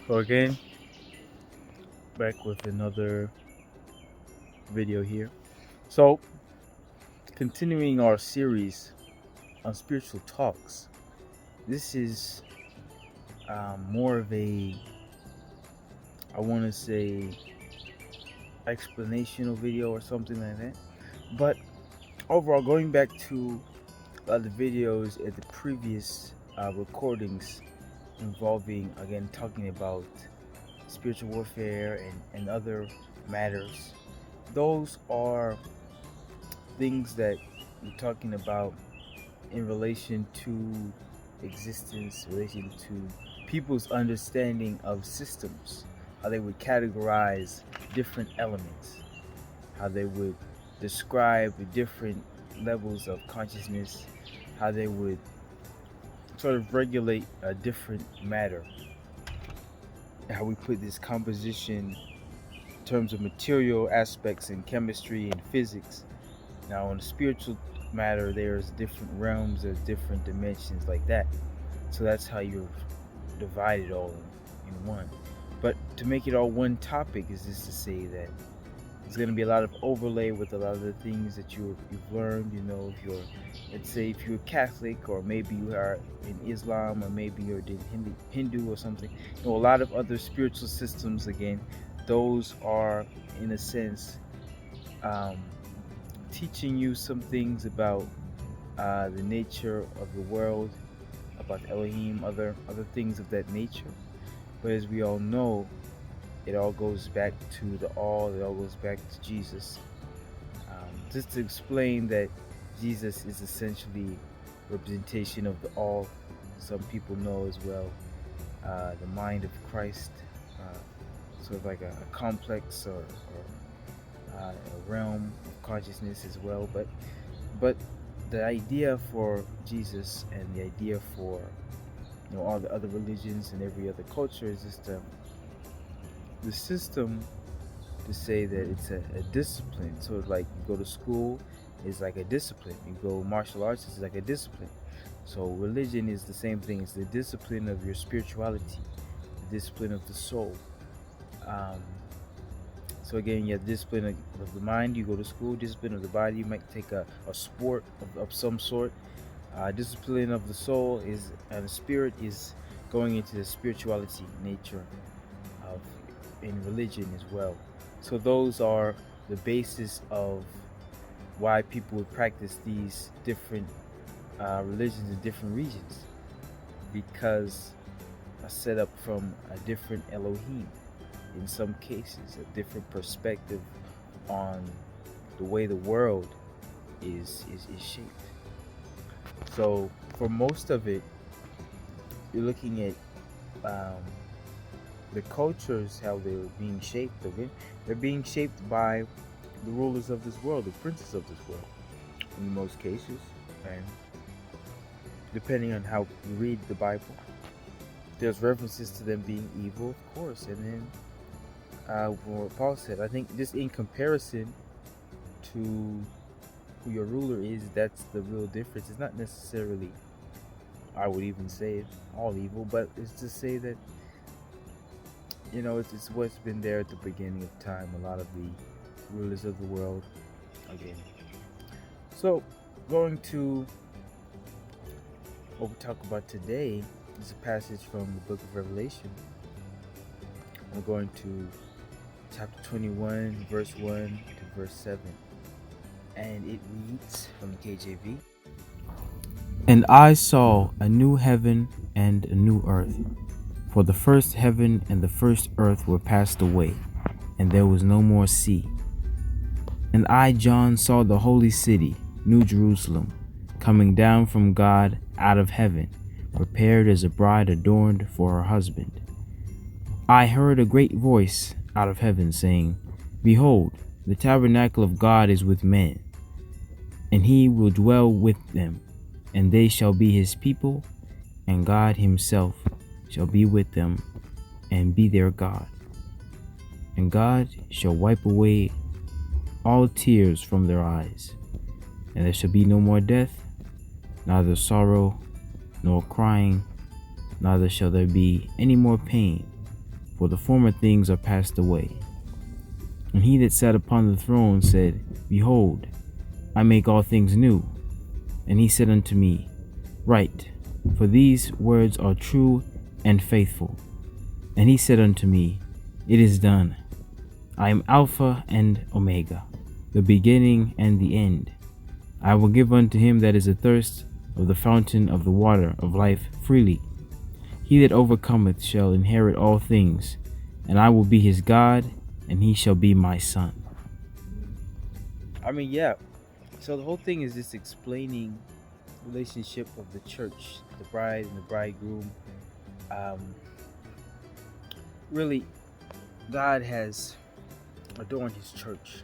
So again, back with another video here. So continuing our series on spiritual talks, this is more of a, I want to say, explanational video or something like that. But overall, going back to the videos at the previous recordings involving, again, talking about spiritual warfare and other matters, those are things that we're talking about in relation to existence, relation to people's understanding of systems, how they would categorize different elements, how they would describe the different levels of consciousness, how they would sort of regulate a different matter, how we put this composition in terms of material aspects in chemistry and physics. Now, on the spiritual matter, there's different realms, there's different dimensions like that. So that's how you're divided all in one. But to make it all one topic is just to say that there's going to be a lot of overlay with a lot of the things that you've learned. You know, if you're, let's say, if you're Catholic, or maybe you are in Islam, or maybe you're Hindu or something. You know, a lot of other spiritual systems. Again, those are, in a sense, teaching you some things about the nature of the world, about Elohim, other things of that nature. But as we all know, it all goes back to the all. It all goes back to Jesus. Just to explain that Jesus is essentially representation of the all. Some people know as well the mind of Christ, sort of like a complex or a realm of consciousness as well. But the idea for Jesus and the idea for all the other religions and every other culture is just the system to say that it's a discipline. So it's like you go to school, it's like a discipline. You go martial arts, it's like a discipline. So religion is the same thing. It's the discipline of your spirituality, the discipline of the soul. So again, you have discipline of the mind, you go to school. Discipline of the body, you might take a sport of some sort. Discipline of the soul is, and the spirit is going into the spirituality nature of in religion as well. So those are the basis of why people would practice these different religions in different regions, because are set up from a different Elohim. In some cases, a different perspective on the way the world is shaped. So for most of it, you're looking at the cultures, how they're being shaped. They're being shaped by the rulers of this world, the princes of this world, in most cases. And depending on how you read the Bible, there's references to them being evil, of course. And then what Paul said, I think just in comparison to who your ruler is, that's the real difference. It's not necessarily, I would even say, all evil, but it's to say that it's what's been there at the beginning of time. A lot of the rulers of the world, again. So going to what we talk about today is a passage from the book of Revelation. I'm going to chapter 21, verse 1 to verse 7. And it reads from the KJV. And I saw a new heaven and a new earth, for the first heaven and the first earth were passed away, and there was no more sea. And I, John, saw the holy city, New Jerusalem, coming down from God out of heaven, prepared as a bride adorned for her husband. I heard a great voice out of heaven saying, Behold, the tabernacle of God is with men, and he will dwell with them, and they shall be his people, and God himself shall be with them, and be their God. And God shall wipe away all tears from their eyes, and there shall be no more death, neither sorrow, nor crying, neither shall there be any more pain, for the former things are passed away. And he that sat upon the throne said, Behold, I make all things new. And he said unto me, Write, for these words are true and faithful. And he said unto me, It is done. I am Alpha and Omega, the beginning and the end. I will give unto him that is athirst of the fountain of the water of life freely. He that overcometh shall inherit all things, and I will be his God, and he shall be my son. I mean, yeah. So the whole thing is just explaining the relationship of the church, the bride and the bridegroom. Really, God has adorned his church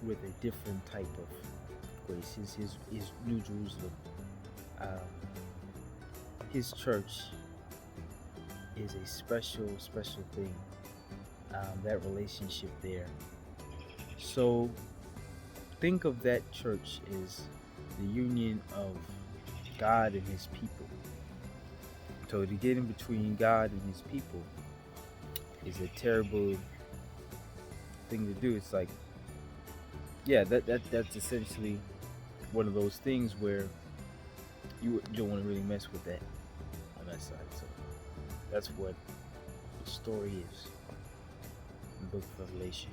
with a different type of grace. His New Jerusalem. His church is a special thing. That relationship there. So think of that church as the union of God and his people. So to get in between God and his people is a terrible thing to do. It's like, yeah, that's essentially one of those things where you don't want to really mess with that on that side. So that's what the story is in the book of Revelation.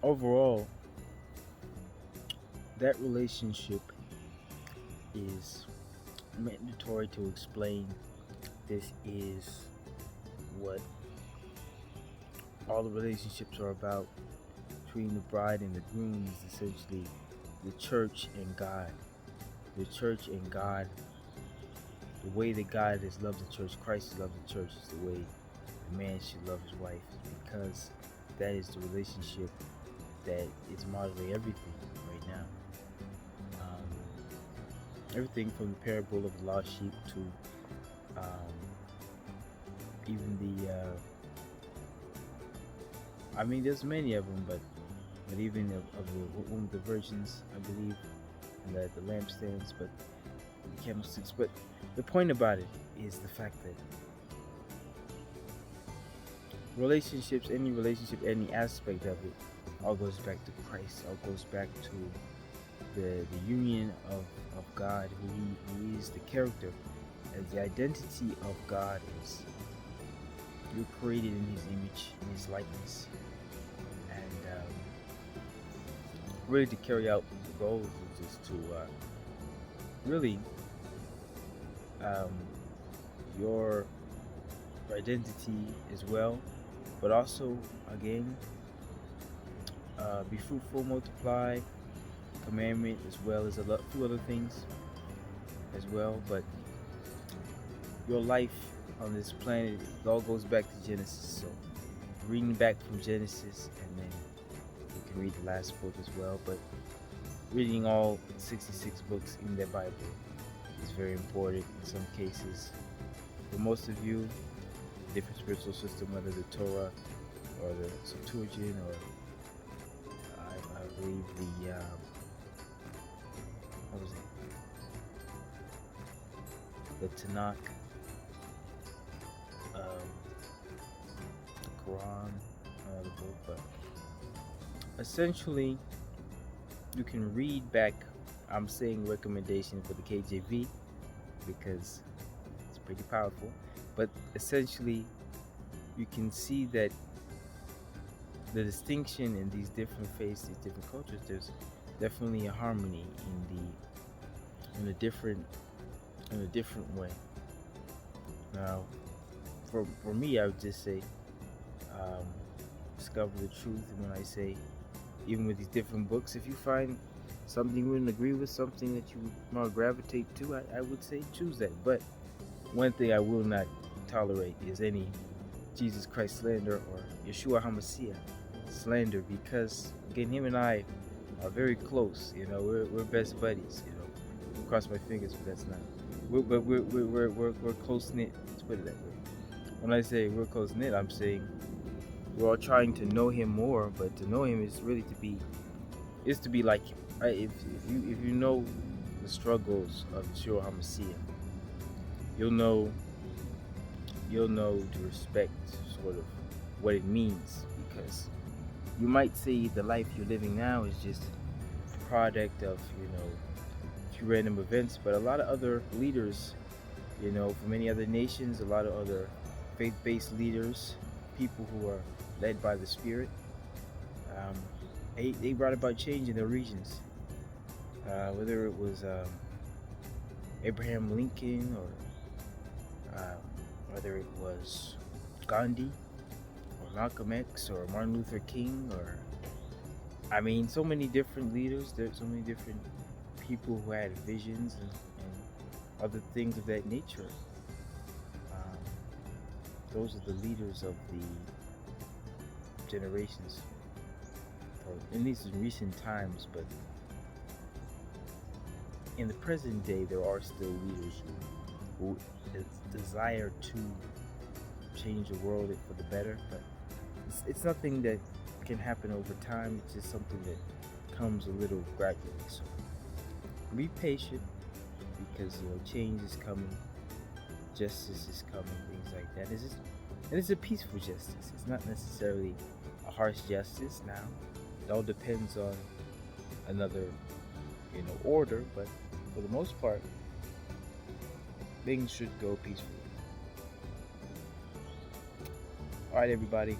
Overall, that relationship is mandatory to explain. This is what all the relationships are about between the bride and the groom. Is essentially the church and God. The church and God. The way that God has loved the church, Christ has loved the church, is the way a man should love his wife, because that is the relationship that is modeling everything right now. Everything from the parable of the lost sheep to even the I mean, there's many of them, but even of the woman of the virgins, I believe, and the lampstands, but the candlesticks. But the point about it is the fact that relationships, any relationship, any aspect of it, all goes back to Christ. All goes back to the union of God, who he is, the character, as the identity of God is. You're created in his image, in his likeness, and really to carry out the goals is just to really your identity as well, but also again be fruitful, multiply, commandment, as well as a few other things as well. But your life on this planet, it all goes back to Genesis. So reading back from Genesis, and then you can read the last book as well. But reading all 66 books in the Bible is very important in some cases. For most of you, different spiritual system, whether the Torah or the Septuagint, or I believe the what was it? The Tanakh, the Quran, the book. But essentially, you can read back. I'm saying recommendation for the KJV because it's pretty powerful. But essentially, you can see that the distinction in these different faiths, these different cultures, there's definitely a harmony in a different way. Now, for me, I would just say discover the truth. And when I say, even with these different books, if you find something you wouldn't agree with, something that you would want to gravitate to, I would say choose that. But one thing I will not tolerate is any Jesus Christ slander or Yeshua HaMashiach slander, because again, him and I are very close. You know, we're best buddies. You know, cross my fingers, but that's not. We're close knit. Let's put it that way. When I say we're close knit, I'm saying we're all trying to know him more. But to know him is really to be like him. Right? If you know the struggles of Yeshua HaMashiach, you'll know you'll know to respect sort of what it means, because you might say the life you're living now is just a product of a few random events, but a lot of other leaders, from many other nations, a lot of other faith-based leaders, people who are led by the Spirit, um, they brought about change in their regions. Whether it was Abraham Lincoln, or whether it was Gandhi or Malcolm X or Martin Luther King, or so many different leaders. There's so many different people who had visions and other things of that nature. Um, those are the leaders of the generations, or at least in recent times. But in the present day, there are still leaders who desire to change the world for the better, but it's nothing that can happen over time. It's just something that comes a little gradually. So be patient, because change is coming, justice is coming, things like that. And it's a peaceful justice. It's not necessarily a harsh justice. Now, it all depends on another order, but for the most part, things should go peacefully. All right, everybody.